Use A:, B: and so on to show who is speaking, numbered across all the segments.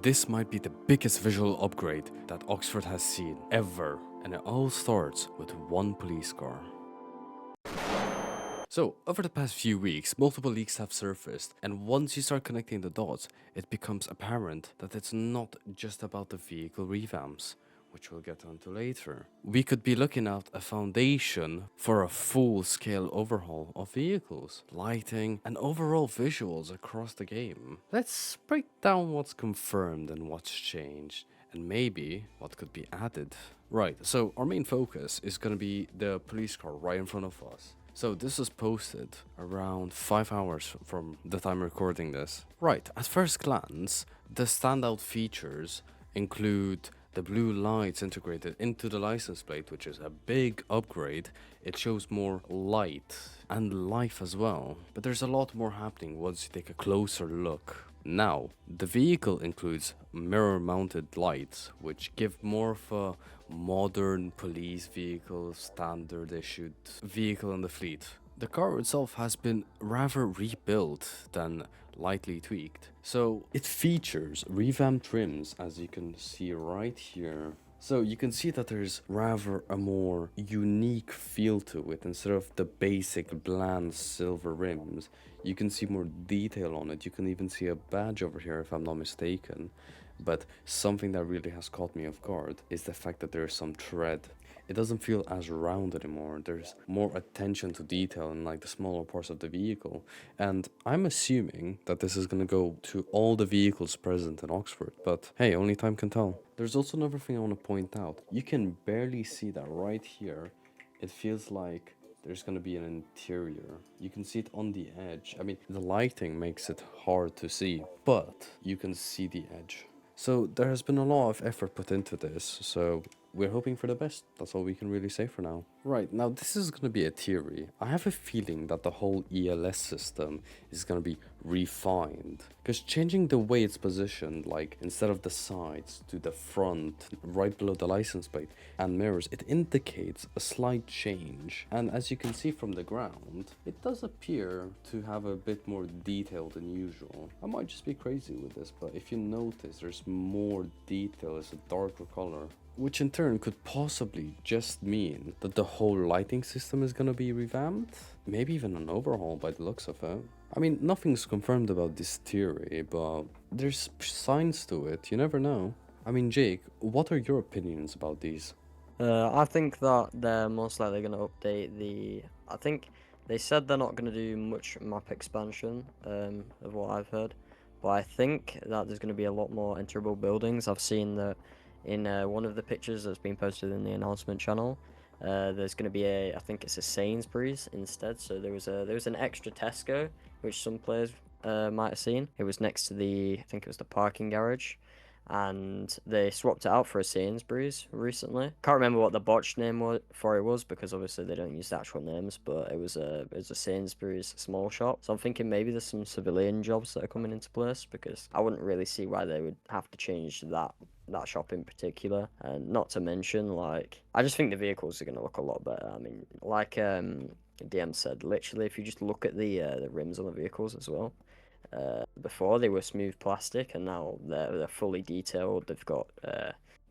A: This might be the biggest visual upgrade that Oxford has seen ever, and it all starts with one police car. So, over the past few weeks, multiple leaks have surfaced, and once you start connecting the dots, it becomes apparent that it's not just about the vehicle revamps, which we'll get onto later. We could be looking at a foundation for a full-scale overhaul of vehicles, lighting, and overall visuals across the game. Let's break down what's confirmed and what's changed, and maybe what could be added. Right, so our main focus is going to be the police car right in front of us. So this was posted around 5 hours from the time recording this. Right, at first glance, the standout features include the blue lights integrated into the license plate, which is a big upgrade. It shows more light and life as well. But there's a lot more happening once you take a closer look. Now, the vehicle includes mirror-mounted lights, which give more of a modern police vehicle, standard issued vehicle in the fleet. The car itself has been rather rebuilt than lightly tweaked. So it features revamped trims, as you can see right here. So you can see that there's rather a more unique feel to it. Instead of the basic bland silver rims, you can see more detail on it. You can even see a badge over here if I'm not mistaken. But something that really has caught me off guard is the fact that there's some tread. It doesn't feel as round anymore. There's more attention to detail in like the smaller parts of the vehicle. And I'm assuming that this is going to go to all the vehicles present in Oxford. But hey, only time can tell. There's also another thing I want to point out. You can barely see that right here. It feels like there's going to be an interior. You can see it on the edge. I mean, the lighting makes it hard to see, but you can see the edge. So there has been a lot of effort put into this, so we're hoping for the best. That's all we can really say for now. Right, now this is going to be a theory. I have a feeling that the whole ELS system is going to be refined. Because changing the way it's positioned, like instead of the sides to the front, right below the license plate and mirrors, it indicates a slight change. And as you can see from the ground, it does appear to have a bit more detail than usual. I might just be crazy with this, but if you notice, there's more detail, it's a darker color. Which in turn could possibly just mean that the whole lighting system is gonna be revamped? Maybe even an overhaul by the looks of it. I mean, nothing's confirmed about this theory, but there's signs to it, you never know. I mean, Jake, what are your opinions about these?
B: I think that they're most likely going to update I think they said they're not going to do much map expansion, of what I've heard. But I think that there's going to be a lot more enterable buildings. I've seen that in one of the pictures that's been posted in the announcement channel. There's going to be I think it's a Sainsbury's instead. So there was an extra Tesco, which some players might have seen. It was next to I think it was the parking garage, and they swapped it out for a Sainsbury's recently. Can't remember what the botched name was because obviously they don't use the actual names, but it was a Sainsbury's small shop. So I'm thinking maybe there's some civilian jobs that are coming into place, because I wouldn't really see why they would have to change that shop in particular. And not to mention, like, I just think the vehicles are going to look a lot better. I mean, like DM said, literally, if you just look at the rims on the vehicles as well. Before they were smooth plastic, and now they're fully detailed. They've got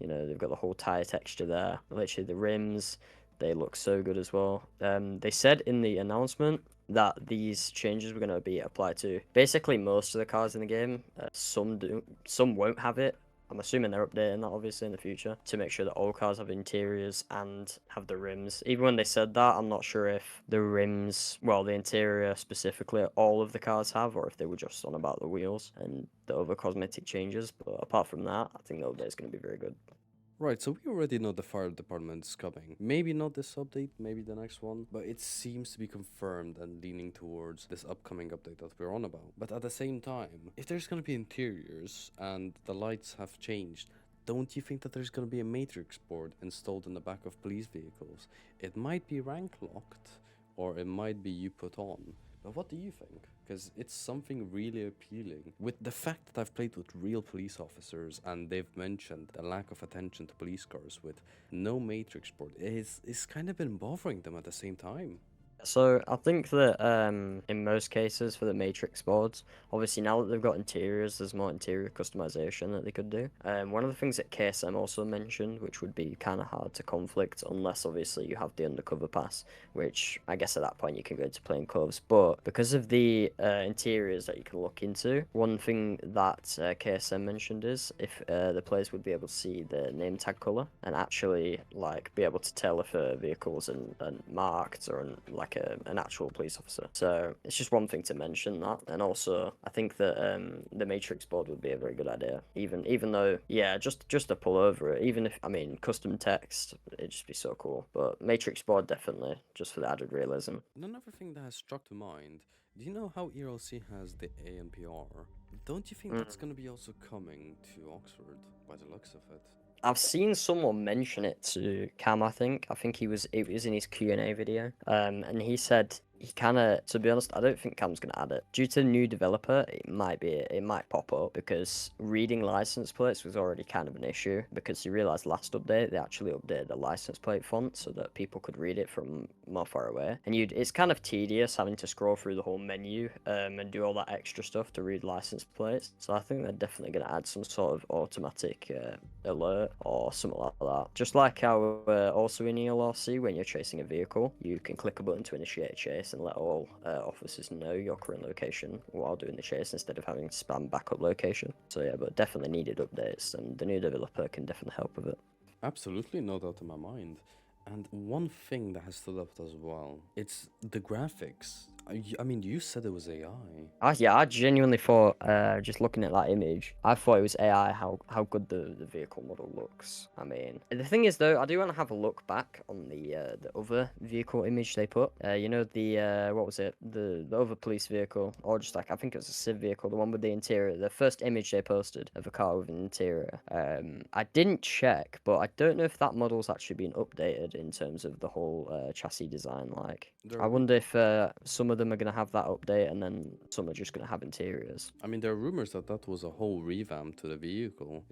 B: they've got the whole tire texture there. Literally, the rims, they look so good as well. They said in the announcement that these changes were going to be applied to basically most of the cars in the game. Some do, some won't have it. I'm assuming they're updating that obviously in the future to make sure that all cars have interiors and have the rims. Even when they said that, I'm not sure if the rims, well, the interior specifically, all of the cars have, or if they were just on about the wheels and the other cosmetic changes. But apart from that, I think the update is going to be very good.
A: Right, so we already know the fire department is coming. Maybe not this update, maybe the next one, but it seems to be confirmed and leaning towards this upcoming update that we're on about. But at the same time, if there's gonna be interiors and the lights have changed, don't you think that there's gonna be a matrix board installed in the back of police vehicles? It might be rank locked, or it might be you put on. But what do you think? Because it's something really appealing. With the fact that I've played with real police officers and they've mentioned the lack of attention to police cars with no matrix board, it's kind of been bothering them at the same time.
B: So I think that in most cases for the matrix boards, obviously now that they've got interiors, there's more interior customization that they could do. One of the things that KSM also mentioned, which would be kind of hard to conflict unless obviously you have the undercover pass, which I guess at that point you can go into plain clothes. But because of the interiors that you can look into, one thing that KSM mentioned is if the players would be able to see the name tag color and actually like be able to tell if a vehicle's marked or like an actual police officer. So it's just one thing to mention that, and also I think that the matrix board would be a very good idea. Even though yeah, just to pull over it. Even if I mean custom text, it'd just be so cool. But matrix board definitely just for the added realism.
A: And another thing that has struck to mind, do you know how ERLC has the ANPR? Don't you think that's gonna be also coming to Oxford by the looks of it?
B: I've seen someone mention it to Cam. I think it was in his Q&A video. And he said he kind of, to be honest, I don't think Cam's gonna add it due to the new developer. It might pop up because reading license plates was already kind of an issue because you realized last update they actually updated the license plate font so that people could read it from more far away. And it's kind of tedious having to scroll through the whole menu and do all that extra stuff to read license plates. So I think they're definitely gonna add some sort of automatic alert or something like that. Just like how also in ELRC, when you're chasing a vehicle, you can click a button to initiate a chase and let all officers know your current location while doing the chase instead of having to spam backup location. So yeah, but definitely needed updates, and the new developer can definitely help with it.
A: Absolutely, no doubt in my mind. And one thing that has stood out as well, it's the graphics. I mean, you said it was AI.
B: Yeah, I genuinely thought, just looking at that image, I thought it was AI how good the vehicle model looks. I mean, the thing is though, I do want to have a look back on the other vehicle image they put. You know the what was it? The other police vehicle, or just like I think it was a civ vehicle, the one with the interior. The first image they posted of a car with an interior. I didn't check, but I don't know if that model's actually been updated in terms of the whole chassis design. Like, I wonder if some of them are going to have that update and then some are just going to have interiors.
A: I mean, there are rumors that that was a whole revamp to the vehicle.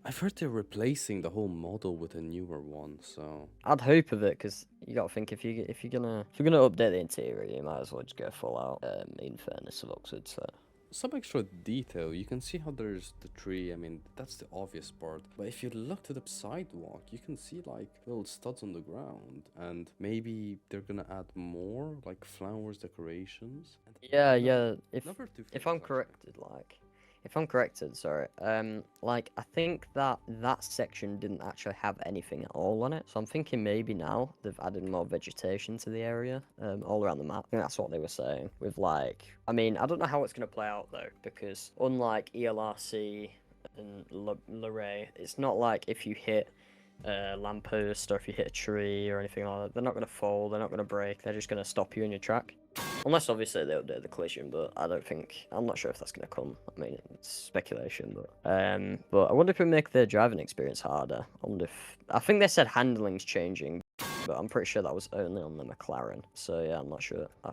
A: I've heard they're replacing the whole model with a newer one. So
B: I'd hope of it because you got to think if you're gonna update the interior, you might as well just go full out. In fairness of Oxford, so.
A: some extra detail. You can see how there's the tree. I mean, that's the obvious part. But if you look to the sidewalk, you can see like little studs on the ground, and maybe they're gonna add more like flowers, decorations. And
B: Yeah,
A: no-
B: yeah.
A: Number two
B: If
A: things,
B: I'm
A: actually.
B: corrected, if I'm corrected, sorry. Like I think that section didn't actually have anything at all on it. So I'm thinking maybe now they've added more vegetation to the area, all around the map. I think that's what they were saying. With like, I mean, I don't know how it's gonna play out though, because unlike ELRC and Luray, it's not like if you hit a lamppost or if you hit a tree or anything like that, they're not gonna fall, they're not gonna break, they're just gonna stop you in your track. Unless obviously they update the collision, but I'm not sure if that's gonna come. I mean, it's speculation, but I wonder if it make the driving experience harder. I think they said handling's changing, but I'm pretty sure that was only on the McLaren. So yeah, I'm not sure. I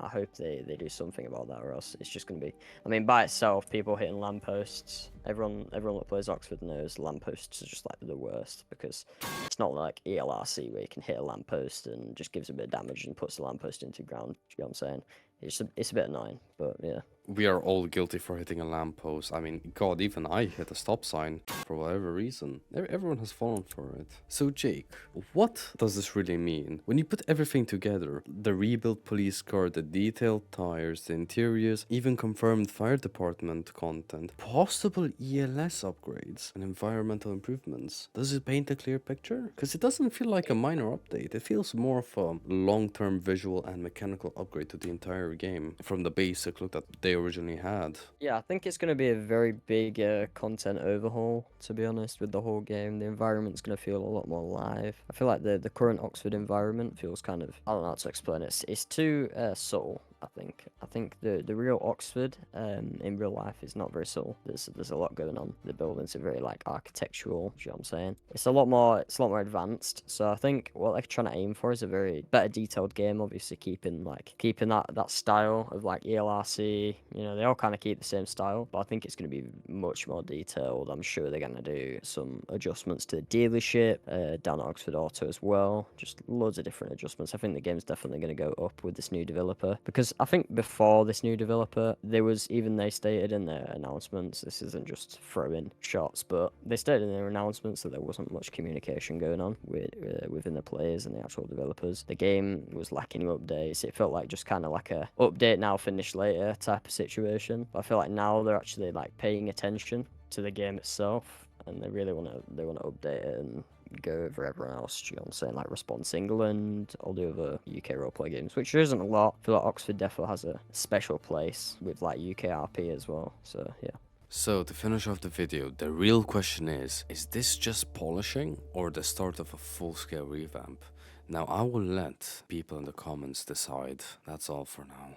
B: hope they do something about that, or else it's just gonna be. I mean, by itself, people hitting lampposts. Everyone that plays Oxford knows lampposts are just like the worst because it's not like ELRC where you can hit a lamppost and just gives a bit of damage and puts the lamppost into the ground. You know what I'm saying? It's a bit annoying, but yeah.
A: We are all guilty for hitting a lamppost. I mean, God, even I hit a stop sign for whatever reason. Everyone has fallen for it. So, Jake, what does this really mean? When you put everything together, the rebuilt police car, the detailed tires, the interiors, even confirmed fire department content, possible ELS upgrades, and environmental improvements, does it paint a clear picture? Because it doesn't feel like a minor update. It feels more of a long-term visual and mechanical upgrade to the entire game from the basic look that they originally had.
B: Yeah, I think it's going to be a very big content overhaul, to be honest, with the whole game. The environment's going to feel a lot more alive. I feel like the current Oxford environment feels kind of, I don't know how to explain it. It's too subtle I think the real Oxford in real life is not very subtle. There's a lot going on. The buildings are very like architectural. You know what I'm saying? It's a lot more advanced. So I think what they're trying to aim for is a very better detailed game. Obviously keeping that style of like ELRC. You know, they all kind of keep the same style, but I think it's going to be much more detailed. I'm sure they're going to do some adjustments to the dealership down at Oxford Auto as well. Just loads of different adjustments. I think the game's definitely going to go up with this new developer, because I think before this new developer, they stated in their announcements, this isn't just throwing shots, but they stated in their announcements that there wasn't much communication going on within the players and the actual developers. The game was lacking updates. It felt like just kind of like a update now, finish later type of situation. But I feel like now they're actually like paying attention to the game itself, and they really want to update it and go over everyone else. You know what I'm saying? Like Response England, all the other UK roleplay games, which there isn't a lot. I feel like Oxford definitely has a special place with like UK RP as well. So yeah.
A: So to finish off the video, the real question is this just polishing or the start of a full-scale revamp? Now I will let people in the comments decide. That's all for now.